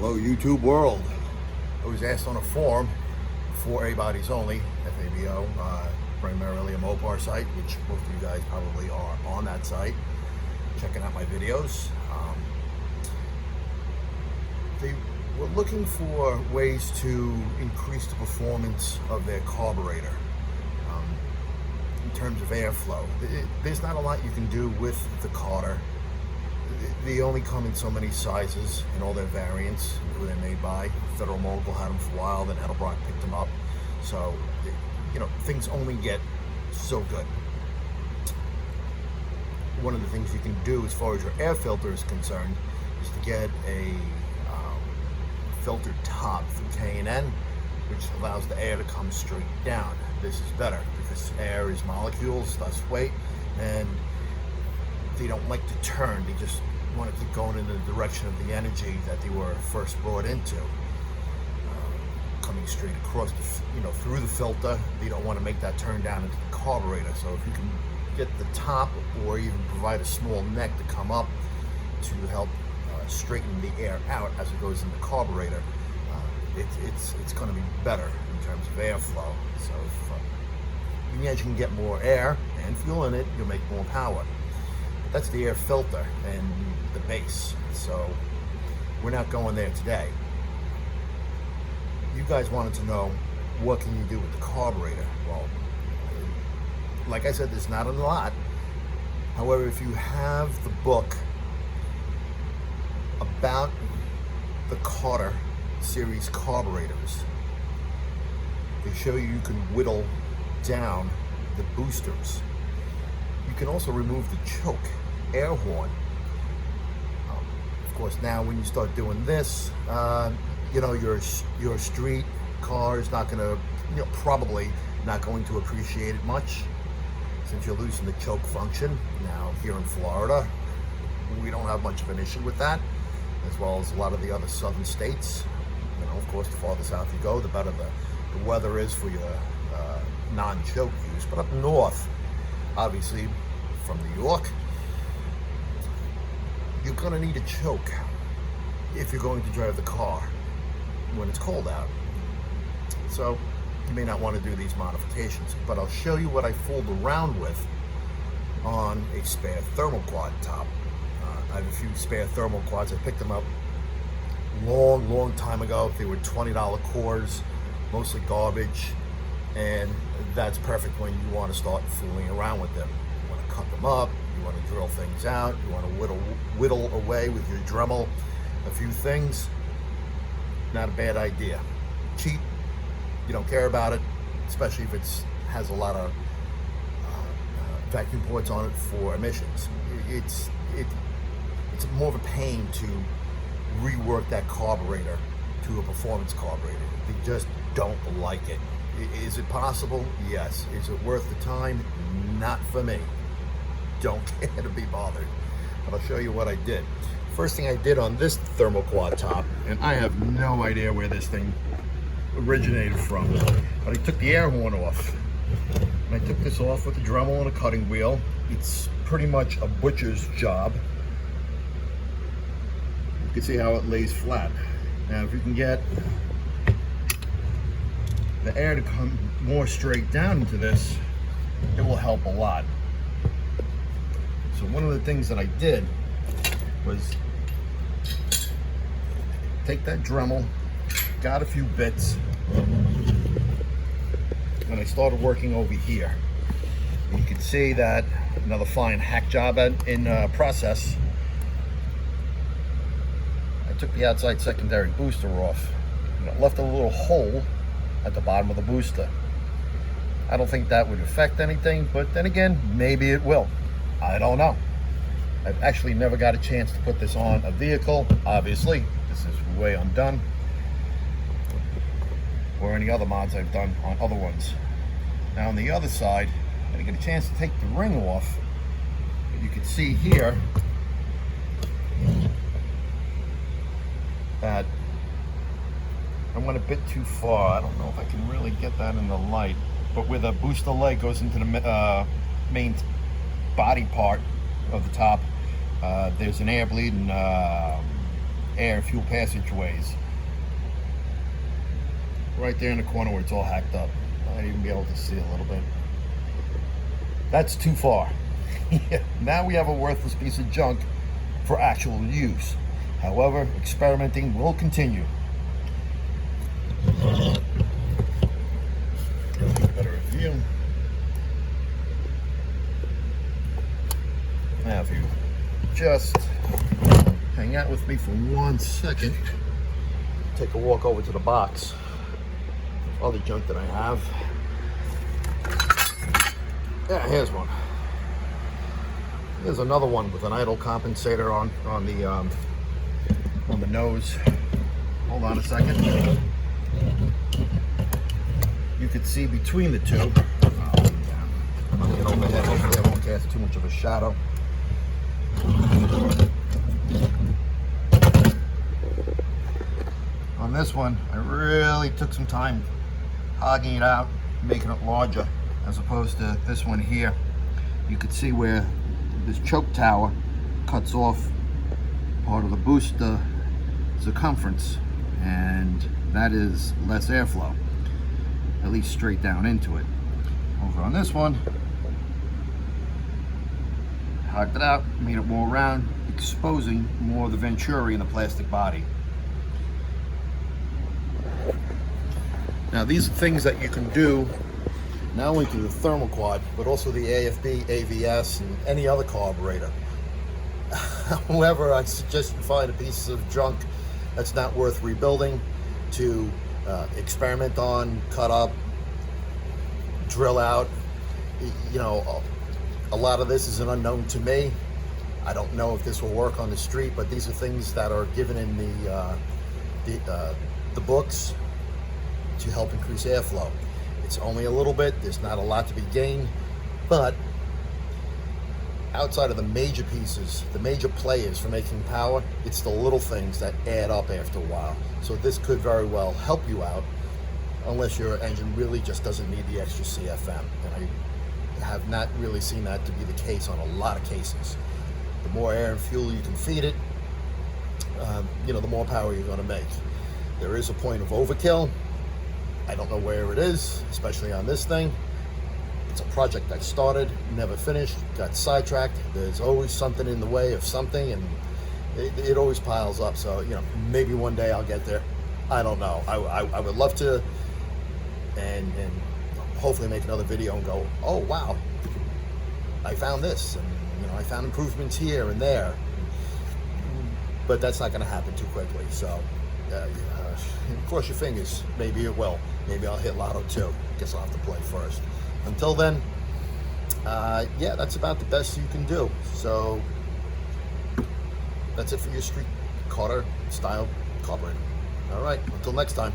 Hello YouTube world. I was asked on a forum for A-Bodies Only, FABO, primarily a Mopar site, which most of you guys probably are on that site, checking out my videos. They were looking for ways to increase the performance of their carburetor in terms of airflow. There's not a lot you can do with the Carter. They only come in so many sizes and all their variants, who they're made by. Thermoquad had them for a while, then Edelbrock picked them up. So, you know, things only get so good. One of the things you can do as far as your air filter is concerned is to get a filtered top from K&N, which allows the air to come straight down. This is better because air is molecules, thus weight, and they don't like to turn. They just want to keep going in the direction of the energy that they were first brought into. Coming straight across, through the filter, they don't want to make that turn down into the carburetor. So if you can get the top or even provide a small neck to come up to help straighten the air out as it goes in the carburetor, it's going to be better in terms of airflow. So as you can get more air and fuel in it, you'll make more power. That's the air filter and the base. So we're not going there today. You guys wanted to know, what can you do with the carburetor? Well, like I said, there's not a lot. However, if you have the book about the Carter series carburetors, they show you can whittle down the boosters. You can also remove the choke, air horn. Of course, now when you start doing this, your street car is not going to, probably not going to appreciate it much, since you're losing the choke function. Now here in Florida, we don't have much of an issue with that, as well as a lot of the other southern states. Of course, the farther south you go, the better the weather is for your non-choke use. But up north, obviously from New York, you're going to need a choke if you're going to drive the car when it's cold out. So you may not want to do these modifications, but I'll show you what I fooled around with on a spare Thermoquad top. I have a few spare Thermoquads. I picked them up long time ago. They were $20 cores, mostly garbage, and that's perfect when you want to start fooling around with them. You want to cut them up, you want to drill things out, you want to whittle away with your Dremel a few things. Not a bad idea. Cheap, you don't care about it, especially if it has a lot of vacuum ports on it for emissions. It's more of a pain to rework that carburetor to a performance carburetor. They just don't like it. Is it possible? Yes. Is it worth the time? Not for me. Don't care to be bothered. But I'll show you what I did. First thing I did on this Thermoquad top, and I have no idea where this thing originated from, but I took the air horn off. And I took this off with a Dremel and a cutting wheel. It's pretty much a butcher's job. You can see how it lays flat. Now if you can get the air to come more straight down into this, it will help a lot. So one of the things that I did was take that Dremel, got a few bits, and I started working over here. And you can see that another fine hack job in process. I took the outside secondary booster off, and it left a little hole at the bottom of the booster. I don't think that would affect anything, but then again, maybe it will. I don't know. I've actually never got a chance to put this on a vehicle, obviously. This is way undone. Or any other mods I've done on other ones. Now on the other side, I didn't get a chance to take the ring off. But you can see here that I went a bit too far. I don't know if I can really get that in the light, but where the booster leg goes into the main body part of the top, there's an air bleed and air and fuel passageways. Right there in the corner where it's all hacked up. Might even be able to see a little bit. That's too far. Now we have a worthless piece of junk for actual use. However, experimenting will continue. Better view. Now if you just hang out with me for 1 second, take a walk over to the box. Other junk that I have. Yeah, here's one. Here's another one with an idle compensator on the nose. Hold on a second. You could see between the two. I'm gonna get overhead. Hopefully I won't cast too much of a shadow. On this one, I really took some time hogging it out, making it larger, as opposed to this one here. You could see where this choke tower cuts off part of the booster circumference, and that is less airflow, at least straight down into it. Over on this one, hogged it out, made it more round, exposing more of the venturi in the plastic body. Now these are things that you can do not only through the Thermoquad, but also the AFB, AVS, and any other carburetor. However, I suggest you find a piece of junk that's not worth rebuilding to experiment on, cut up, drill out. You know, a lot of this is an unknown to me. I don't know if this will work on the street, but these are things that are given in the books to help increase airflow. It's only a little bit, there's not a lot to be gained, but outside of the major pieces, the major players for making power, it's the little things that add up after a while. So this could very well help you out, unless your engine really just doesn't need the extra CFM. And I have not really seen that to be the case on a lot of cases. The more air and fuel you can feed it, you know, the more power you're going to make. There is a point of overkill. I don't know where it is, especially on this thing. It's a project I started, never finished, got sidetracked. There's always something in the way of something, and it always piles up. So, you know, maybe one day I'll get there. I don't know. I would love to, and hopefully make another video and go, oh wow, I found this, and you know, I found improvements here and there. But that's not going to happen too quickly. So, cross your fingers. Maybe it will. Maybe I'll hit Lotto 2. Guess I'll have to play first. Until then, yeah, that's about the best you can do. So that's it for your street Carter style carburetor. All right, until next time.